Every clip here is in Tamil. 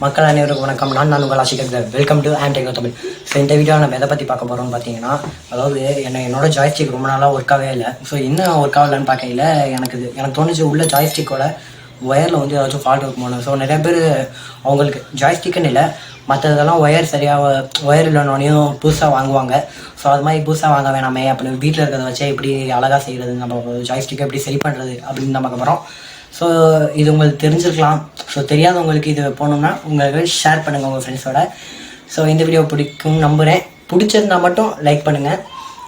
மக்கள் அனைவருக்கும் வணக்கம். நான் உங்கள் ஆசிரியர். Welcome to Techno Tamil. So இந்த வீடியோவில் நம்ம எதை பற்றி பார்க்க போகிறோம்னு பார்த்தீங்கன்னா, அதாவது என்னோட ஜாய்ஸ்டிக் ரொம்ப நாளாக ஒர்க் ஆகவே இல்லை. ஸோ இன்னும் ஒர்க் ஆகலைன்னு பார்க்கையில் எனக்கு தோணுச்சு உள்ள ஜாய்ஸ்டிக்கோட ஒயரில் வந்து ஏதாச்சும் ஃபால்ட் இருக்குமோன்னு. ஸோ நிறைய பேர் அவங்களுக்கு ஜாய்ஸ்டிக்குன்னு இல்லை, மற்றதெல்லாம் ஒயர் சரியாக ஒயர் இல்லைனோனையும் புதுசாக வாங்குவாங்க. ஸோ அது மாதிரி புதுசாக வாங்க வேணாமே அப்படின்னு வீட்டில் இருக்கிறத வச்சே எப்படி அழகாக செய்கிறது, நம்ம ஜாய்ஸ்டிக்கை எப்படி சரி பண்ணுறது அப்படின்னு நம்ம பார்க்க போகிறோம். ஸோ இது உங்களுக்கு தெரிஞ்சிருக்கலாம். ஸோ தெரியாதவங்களுக்கு இது போகணுன்னா உங்களுக்கு ஷேர் பண்ணுங்கள் உங்கள் ஃப்ரெண்ட்ஸோட. ஸோ இந்த வீடியோ பிடிக்கும் நம்புகிறேன். பிடிச்சிருந்தா மட்டும் லைக் பண்ணுங்கள்.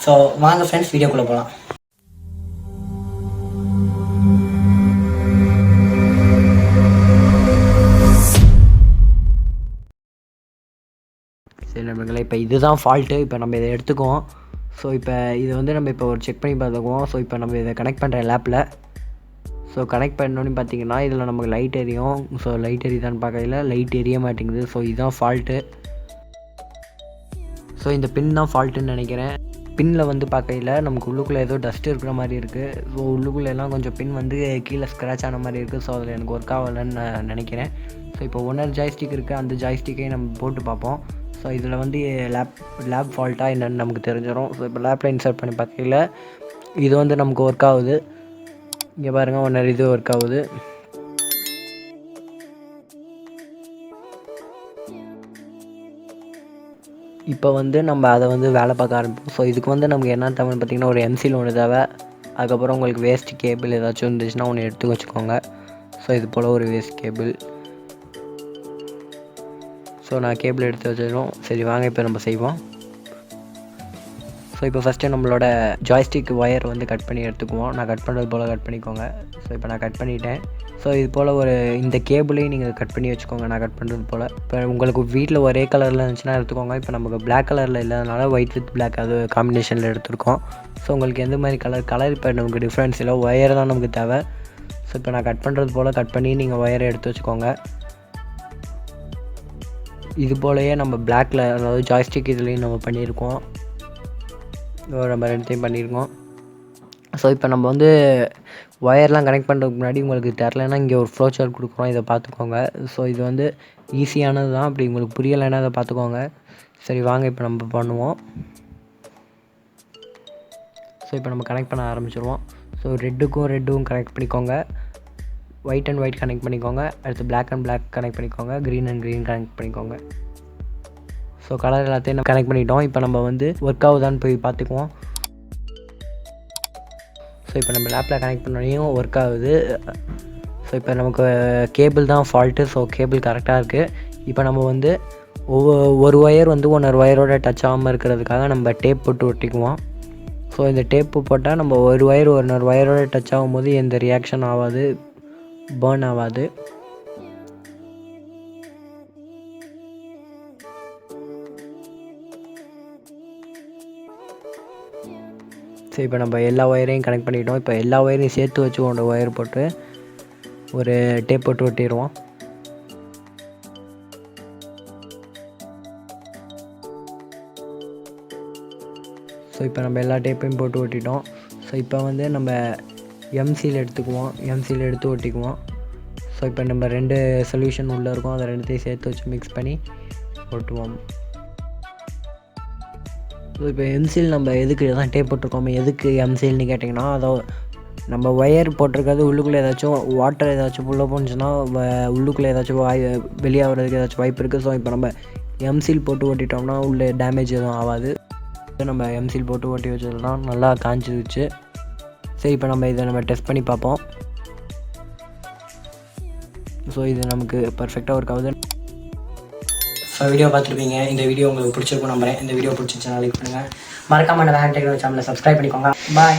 ஸோ வாங்க ஃப்ரெண்ட்ஸ், வீடியோக்குள்ளே போகலாம். சரி நம்மளே, இப்போ இதுதான் ஃபால்ட்டு. இப்போ நம்ம இதை எடுத்துக்குவோம். ஸோ இப்போ இதை வந்து நம்ம இப்போ ஒரு செக் பண்ணி பார்த்துக்குவோம். ஸோ இப்போ நம்ம இதை கனெக்ட் பண்ணுற லேப்பில் ஸோ கனெக்ட் பண்ணோன்னு பார்த்தீங்கன்னா இதில் நமக்கு லைட் எரியும். ஸோ லைட் எரியுதான்னு பார்க்கல, லைட் எரிய மாட்டேங்குது. ஸோ இதுதான் ஃபால்ட்டு. ஸோ இந்த பின் தான் ஃபால்ட்டுன்னு நினைக்கிறேன். பின்னில் வந்து பார்க்கையில் நமக்கு உள்ளுக்குள்ளே ஏதோ டஸ்ட் இருக்கிற மாதிரி இருக்குது. ஸோ உள்ளுக்குள்ளெல்லாம் கொஞ்சம் பின் வந்து கீழே ஸ்க்ராட்ச் ஆன மாதிரி இருக்குது. ஸோ அதில் எனக்கு ஒர்க் ஆகலைன்னு நான் நினைக்கிறேன். ஸோ இப்போ ஒன்னர் ஜாய்ஸ்டிக் இருக்குது, அந்த ஜாய்ஸ்டிக்கையும் நம்ம போட்டு பார்ப்போம். ஸோ இதில் வந்து லேப் ஃபால்ட்டாக என்னென்னு நமக்கு தெரிஞ்சிடும். ஸோ இப்போ லேப்பில் இன்சர்ட் பண்ணி பார்க்கையில் இது வந்து நமக்கு ஒர்க் ஆகுது. இங்கே பாருங்கள், ஒன்னர் இது ஒர்க் ஆகுது. இப்போ வந்து நம்ம அதை வந்து வேலை பார்க்க ஆரம்பிப்போம். ஸோ இதுக்கு வந்து நமக்கு என்ன தேவைன்னு பார்த்திங்கன்னா, ஒரு எம்சில் ஒன்று தேவை. அதுக்கப்புறம் உங்களுக்கு வேஸ்ட் கேபிள் ஏதாச்சும் இருந்துச்சுன்னா ஒன்று எடுத்து வச்சுக்கோங்க. ஸோ இது போல் ஒரு வேஸ்ட் கேபிள். ஸோ நான் கேபிள் எடுத்து வச்சிடும். சரி வாங்க இப்போ நம்ம செய்வோம். ஸோ இப்போ ஃபஸ்ட்டு நம்மளோட ஜாய்ஸ்டிக் ஒயர் வந்து கட் பண்ணி எடுத்துக்குவோம். நான் கட் பண்ணுறது போல் கட் பண்ணிக்கோங்க. ஸோ இப்போ நான் கட் பண்ணிட்டேன். ஸோ இது போல் இந்த கேபிளையும் நீங்கள் கட் பண்ணி வச்சுக்கோங்க, நான் கட் பண்ணுறது போல். இப்போ உங்களுக்கு வீட்டில் ஒரே கலரில் இருந்துச்சுன்னா எடுத்துக்கோங்க. இப்போ நமக்கு பிளாக் கலரில் இல்லாதனால ஒயிட் வித் பிளாக் அது காம்பினேஷனில் எடுத்துருக்கோம். ஸோ உங்களுக்கு எந்த மாதிரி கலர் இப்போ நமக்கு டிஃப்ரென்ஸ் இல்லை, ஒயர் தான் நமக்கு தேவை. ஸோ இப்போ நான் கட் பண்ணுறது போல் கட் பண்ணி நீங்கள் ஒயரை எடுத்து வச்சுக்கோங்க. இது போலயே நம்ம பிளாக்கில், அதாவது ஜாய்ஸ்டிக் இதுலேயும் நம்ம பண்ணியிருக்கோம். நம்ம ரெண்டுத்தையும் பண்ணியிருக்கோம். ஸோ இப்போ நம்ம வந்து ஒயர்லாம் கனெக்ட் பண்ணுறதுக்கு முன்னாடி உங்களுக்கு தெரிலனா இங்கே ஒரு ஃப்ளோ சார்ட் கொடுக்குறோம், இதை பார்த்துக்கோங்க. ஸோ இது வந்து ஈஸியானது தான். அப்படி உங்களுக்கு புரியலைன்னா அதை பார்த்துக்கோங்க. சரி வாங்க இப்போ நம்ம பண்ணுவோம். ஸோ இப்போ நம்ம கனெக்ட் பண்ண ஆரம்பிச்சிருவோம். ஸோ ரெட்டுக்கும் கனெக்ட் பண்ணிக்கோங்க, ஒயிட் அண்ட் ஒயிட் கனெக்ட் பண்ணிக்கோங்க, அடுத்து பிளாக் அண்ட் பிளாக் கனெக்ட் பண்ணிக்கோங்க, க்ரீன் அண்ட் க்ரீன் கனெக்ட் பண்ணிக்கோங்க. ஸோ கலர் எல்லாத்தையும் நம்ம கனெக்ட் பண்ணிட்டோம். இப்போ நம்ம வந்து ஒர்க் ஆகுதான்னு போய் பார்த்துக்குவோம். ஸோ இப்போ நம்ம லேப்பில் கனெக்ட் பண்ணோடையும் ஒர்க் ஆகுது. ஸோ இப்போ நமக்கு கேபிள் தான் ஃபால்ட்டு. ஸோ கேபிள் கரெக்டாக இருக்குது. இப்போ நம்ம வந்து ஒரு ஒயர் வந்து ஒன்றரை ஒயரோட டச் ஆகாமல் இருக்கிறதுக்காக நம்ம டேப் போட்டு ஒட்டிக்குவோம். ஸோ இந்த டேப்பு போட்டால் நம்ம ஒரு ஒயர் ஒன்றரை ஒயரோட டச் ஆகும்போது எந்த ரியாக்ஷன் ஆகாது, பர்ன் ஆகாது. சரி இப்போ நம்ம எல்லா ஒயரையும் கனெக்ட் பண்ணிட்டோம். இப்போ எல்லா ஒயரையும் சேர்த்து வச்சு ஒயர் போட்டு ஒரு டேப் போட்டு ஒட்டிடுவோம். ஸோ இப்போ நம்ம எல்லா டேப்பையும் போட்டு ஒட்டிட்டோம். ஸோ இப்போ வந்து நம்ம எம்சியில் எடுத்துக்குவோம், எம்சியில் எடுத்து ஒட்டிக்குவோம். ஸோ இப்போ நம்ம 2 சொல்யூஷன் உள்ளே இருக்கும், அதை ரெண்டுத்தையும் சேர்த்து வச்சு மிக்ஸ் பண்ணி ஒட்டுவோம். ஸோ இப்போ எம்சில் நம்ம எதுக்கு தான் டேப் போட்டிருக்கோமே, எதுக்கு எம்சில்னு கேட்டிங்கன்னா, அதாவது நம்ம ஒயர் போட்டிருக்கிறது உள்ளுக்குள்ளே ஏதாச்சும் வாட்டர் ஏதாச்சும் உள்ளே போணுச்சுன்னா உள்ளுக்குள்ளே ஏதாச்சும் வெளியாகிறதுக்கு ஏதாச்சும் வாய்ப்பு இருக்குது. ஸோ இப்போ நம்ம எம்சில் போட்டு ஓட்டிட்டோம்னா உள்ளே டேமேஜ் எதுவும் ஆகாது. நம்ம எம்சில் போட்டு ஓட்டி வச்சதுலாம் நல்லா காஞ்சிருச்சு. சரி இப்போ நம்ம இதை டெஸ்ட் பண்ணி பார்ப்போம். ஸோ இது நமக்கு பர்ஃபெக்டாக ஒர்க் ஆகுது. ஸோ வீடியோ பார்த்துருப்பீங்க. இந்த வீடியோ உங்களுக்கு பிடிச்சிருக்கும் நம்புறேன். இந்த வீடியோ பிடிச்சிருச்சுன்னா லைக் பண்ணுங்கள். மறக்காமல் நம்ம Techno சேனலை சப்ஸ்கிரைப் பண்ணிக்கோங்க. பாய்.